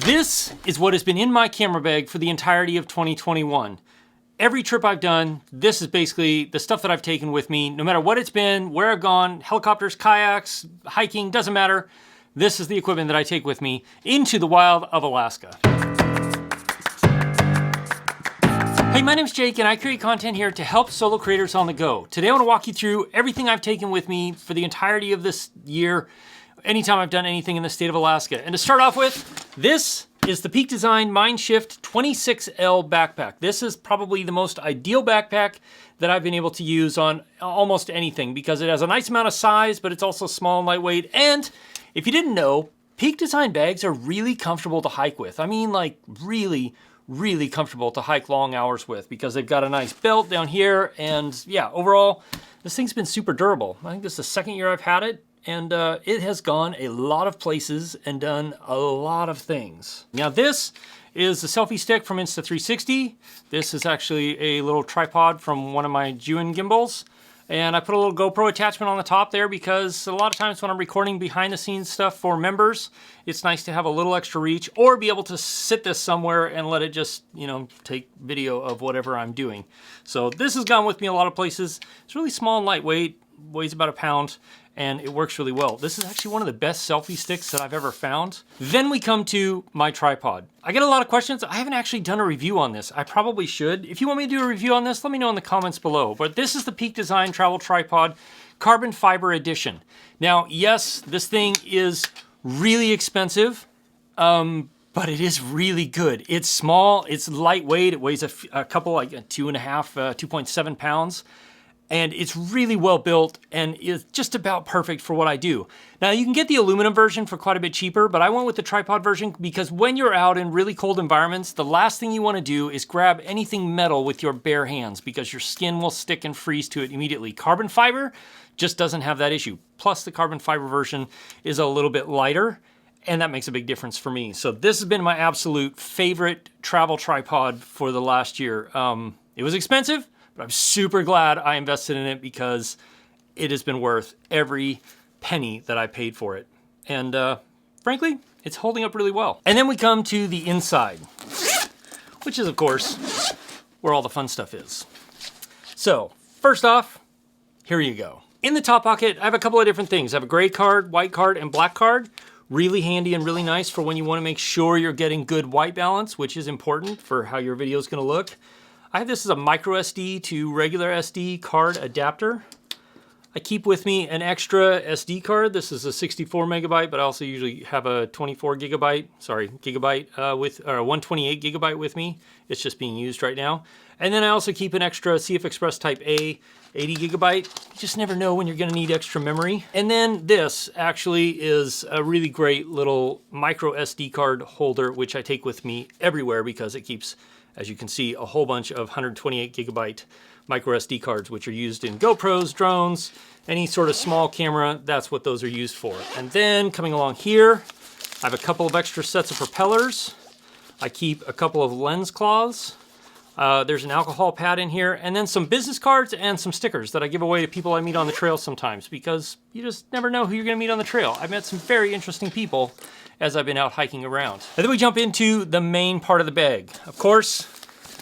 This is what has been in my camera bag for the entirety of 2021. Every trip I've done, this is basically the stuff that I've taken with me, no matter what it's been, where I've gone, helicopters, kayaks, hiking, doesn't matter. This is the equipment that I take with me into the wild of Alaska. Hey, my name's Jake and I create content here to help solo creators on the go. Today I want to walk you through everything I've taken with me for the entirety of this year, anytime I've done anything in the state of Alaska. And to start off with, this is the Peak Design Mindshift 26L backpack. This is probably the most ideal backpack that I've been able to use on almost anything because it has a nice amount of size, but it's also small and lightweight. And if you didn't know, Peak Design bags are really comfortable to hike with. I mean, like really comfortable to hike long hours with because they've got a nice belt down here. And yeah, overall, this thing's been super durable. I think this is the second year I've had it. And it has gone a lot of places and done a lot of things. Now this is the Selfie Stick from Insta360. This is actually a little tripod from one of my Juin gimbals. And I put a little GoPro attachment on the top there because a lot of times when I'm recording behind the scenes stuff for members, it's nice to have a little extra reach or be able to sit this somewhere and let it just, you know, take video of whatever I'm doing. So this has gone with me a lot of places. It's really small and lightweight, weighs about a pound. And it works really well. This is actually one of the best selfie sticks that I've ever found. Then we come to my tripod. I get a lot of questions. I haven't actually done a review on this. I probably should. If you want me to do a review on this, let me know in the comments below. But this is the Peak Design Travel Tripod Carbon Fiber Edition. Now, yes, this thing is really expensive, but it is really good. It's small, it's lightweight. It weighs a couple, like 2.7 pounds. And it's really well built and is just about perfect for what I do. Now you can get the aluminum version for quite a bit cheaper, but I went with the tripod version because when you're out in really cold environments, the last thing you want to do is grab anything metal with your bare hands because your skin will stick and freeze to it immediately. Carbon fiber just doesn't have that issue. Plus the carbon fiber version is a little bit lighter and that makes a big difference for me. So this has been my absolute favorite travel tripod for the last year. It was expensive, but I'm super glad I invested in it because it has been worth every penny that I paid for it. And frankly, it's holding up really well. And then we come to the inside, which is of course where all the fun stuff is. So first off, here you go. In the top pocket, I have a couple of different things. I have a gray card, white card, and black card. Really handy and really nice for when you want to make sure you're getting good white balance, which is important for how your video is going to look. I have this as a micro SD to regular SD card adapter. I keep with me an extra SD card. This is a 64 megabyte, but I also usually have a 128 gigabyte with me. It's just being used right now. And then I also keep an extra CF Express Type A 80 gigabyte. You just never know when you're gonna need extra memory. And then this actually is a really great little micro SD card holder, which I take with me everywhere because it keeps, as you can see, a whole bunch of 128 gigabyte micro SD cards, which are used in GoPros, drones, any sort of small camera, that's what those are used for. And then coming along here, I have a couple of extra sets of propellers. I keep a couple of lens cloths. There's an alcohol pad in here, and then some business cards and some stickers that I give away to people I meet on the trail sometimes because you just never know who you're gonna meet on the trail. I've met some very interesting people as I've been out hiking around. And then we jump into the main part of the bag. Of course,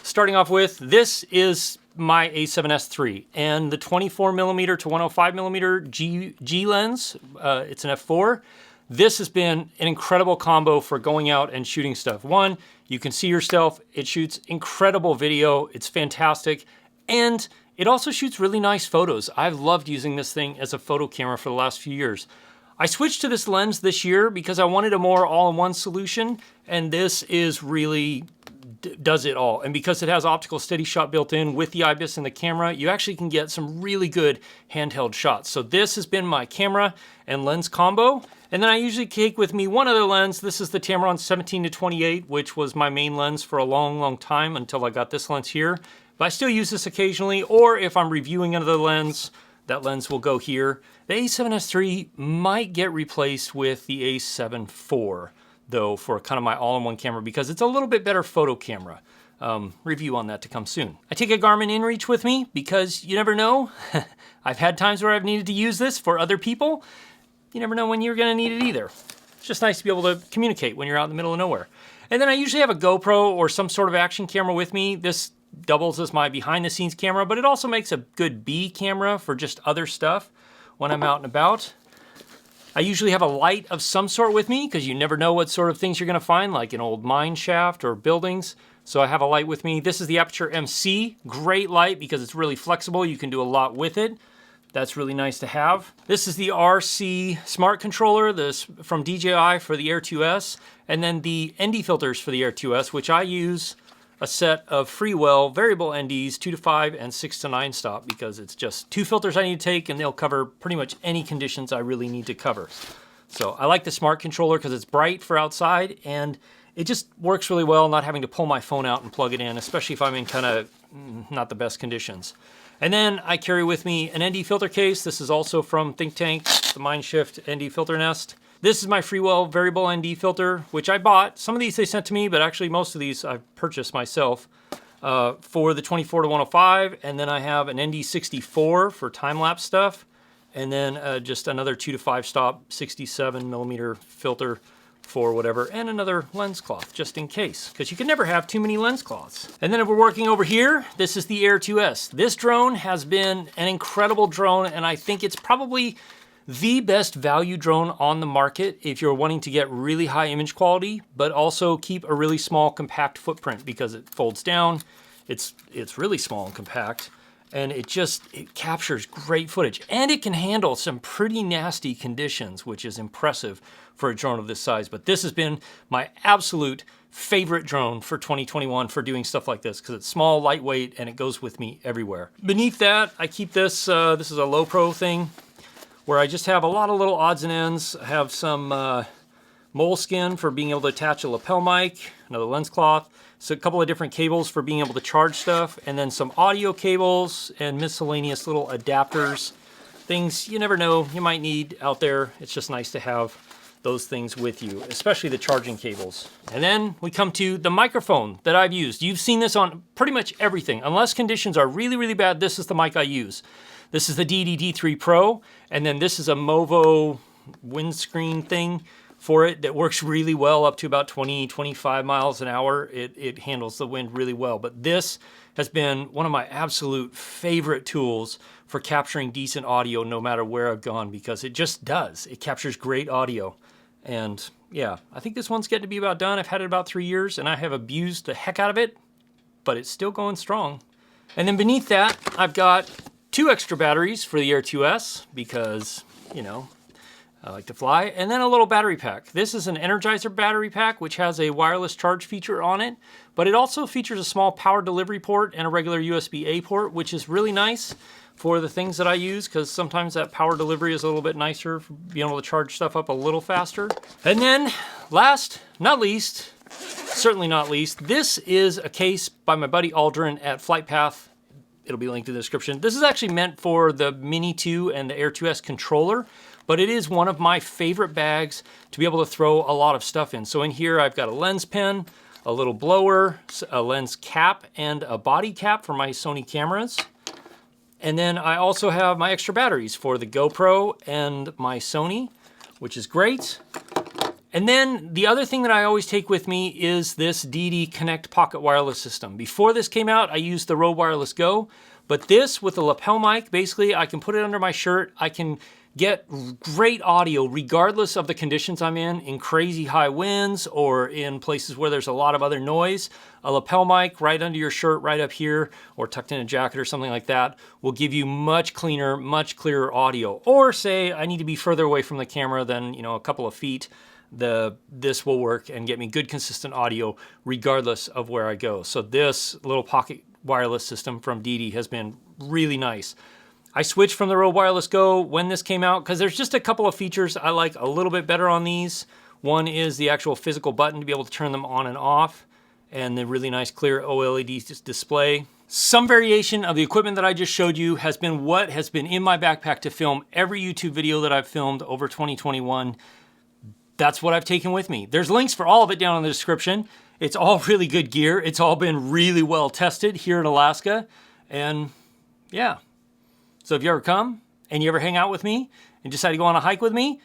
starting off with, this is my A7S III and the 24mm to 105mm G lens. It's an f4. This has been an incredible combo for going out and shooting stuff. One, you can see yourself. It shoots incredible video. It's fantastic. And it also shoots really nice photos. I've loved using this thing as a photo camera for the last few years. I switched to this lens this year because I wanted a more all-in-one solution, and this is really does it all. And because it has optical steady shot built in with the IBIS and the camera, you actually can get some really good handheld shots. So this has been my camera and lens combo. And then I usually take with me one other lens. This is the Tamron 17 to 28, which was my main lens for a long time until I got this lens here. But I still use this occasionally, or if I'm reviewing another lens, that lens will go here. The A7S III might get replaced with the A7 IV, though, for kind of my all-in-one camera because it's a little bit better photo camera. Review on that to come soon. I take a Garmin InReach with me because you never know. I've had times where I've needed to use this for other people. You never know when you're gonna need it either. It's just nice to be able to communicate when you're out in the middle of nowhere. And then I usually have a GoPro or some sort of action camera with me. This doubles as my behind the scenes camera, but it also makes a good B camera for just other stuff when I'm out and about. I usually have a light of some sort with me because you never know what sort of things you're gonna find, like an old mine shaft or buildings. So I have a light with me. This is the Aperture MC, great light because it's really flexible. You can do a lot with it. That's really nice to have. This is the RC Smart Controller, this from DJI for the Air 2S, and then the ND filters for the Air 2S, which I use a set of Freewell variable NDs, 2 to 5 and 6 to 9 stop, because it's just 2 filters I need to take and they'll cover pretty much any conditions I really need to cover. So I like the Smart Controller because it's bright for outside and it just works really well not having to pull my phone out and plug it in, especially if I'm in kind of not the best conditions. And then I carry with me an ND filter case. This is also from Think Tank, the Mindshift ND filter nest. This is my Freewell variable ND filter, which I bought. Some of these they sent to me, but actually most of these I've purchased myself for the 24 to 105. And then I have an ND64 for time-lapse stuff. And then just another 2 to 5 stop 67 millimeter filter for whatever, and another lens cloth just in case, because you can never have too many lens cloths. And then if we're working over here, this is the Air 2S. This drone has been an incredible drone, and I think it's probably the best value drone on the market if you're wanting to get really high image quality, but also keep a really small compact footprint because it folds down. It's really small and compact. And it captures great footage. And it can handle some pretty nasty conditions, which is impressive for a drone of this size. But this has been my absolute favorite drone for 2021 for doing stuff like this, because it's small, lightweight, and it goes with me everywhere. Beneath that, I keep this, this is a low pro thing, where I just have a lot of little odds and ends. I have some moleskin for being able to attach a lapel mic, another lens cloth, so a couple of different cables for being able to charge stuff, and then some audio cables and miscellaneous little adapters, things you never know you might need out there. It's just nice to have those things with you, especially the charging cables. And then we come to the microphone that I've used. You've seen this on pretty much everything. Unless conditions are really, really bad, this is the mic I use. This is the DD-D3 Pro, and then this is a Movo windscreen thing for it that works really well up to about 20, 25 miles an hour. It handles the wind really well. But this has been one of my absolute favorite tools for capturing decent audio no matter where I've gone, because it just does. It captures great audio. And yeah, I think this one's getting to be about done. I've had it about 3 years and I have abused the heck out of it, but it's still going strong. And then beneath that, I've got 2 extra batteries for the Air 2S because, you know, I like to fly, and then a little battery pack. This is an Energizer battery pack, which has a wireless charge feature on it, but it also features a small power delivery port and a regular USB-A port, which is really nice for the things that I use, because sometimes that power delivery is a little bit nicer for being able to charge stuff up a little faster. And then, last, not least, certainly not least, this is a case by my buddy Aldrin at FlightPath. It'll be linked in the description. This is actually meant for the Mini 2 and the Air 2S controller, but it is one of my favorite bags to be able to throw a lot of stuff in. So in here, I've got a lens pen, a little blower, a lens cap, and a body cap for my Sony cameras. And then I also have my extra batteries for the GoPro and my Sony, which is great. And then the other thing that I always take with me is this DD Connect Pocket Wireless System. Before this came out, I used the Rode Wireless Go, but this with the lapel mic, basically I can put it under my shirt, I can get great audio regardless of the conditions I'm in crazy high winds or in places where there's a lot of other noise. A lapel mic right under your shirt, right up here, or tucked in a jacket or something like that, will give you much cleaner, much clearer audio. Or say I need to be further away from the camera than, you know, a couple of feet, this will work and get me good consistent audio regardless of where I go. So this little pocket wireless system from DD has been really nice. I switched from the Rode Wireless Go when this came out because there's just a couple of features I like a little bit better on these. One is the actual physical button to be able to turn them on and off, and the really nice clear OLED display. Some variation of the equipment that I just showed you has been what has been in my backpack to film every YouTube video that I've filmed over 2021. That's what I've taken with me. There's links for all of it down in the description. It's all really good gear. It's all been really well tested here in Alaska, and yeah. So if you ever come and you ever hang out with me and decide to go on a hike with me,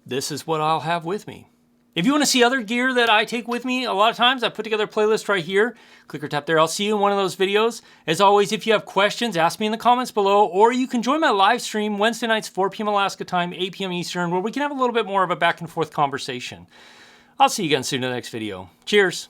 this is what I'll have with me. If you want to see other gear that I take with me, a lot of times I put together a playlist right here. Click or tap there. I'll see you in one of those videos. As always, if you have questions, ask me in the comments below, or you can join my live stream Wednesday nights, 4 p.m. Alaska time, 8 p.m. Eastern, where we can have a little bit more of a back and forth conversation. I'll see you again soon in the next video. Cheers.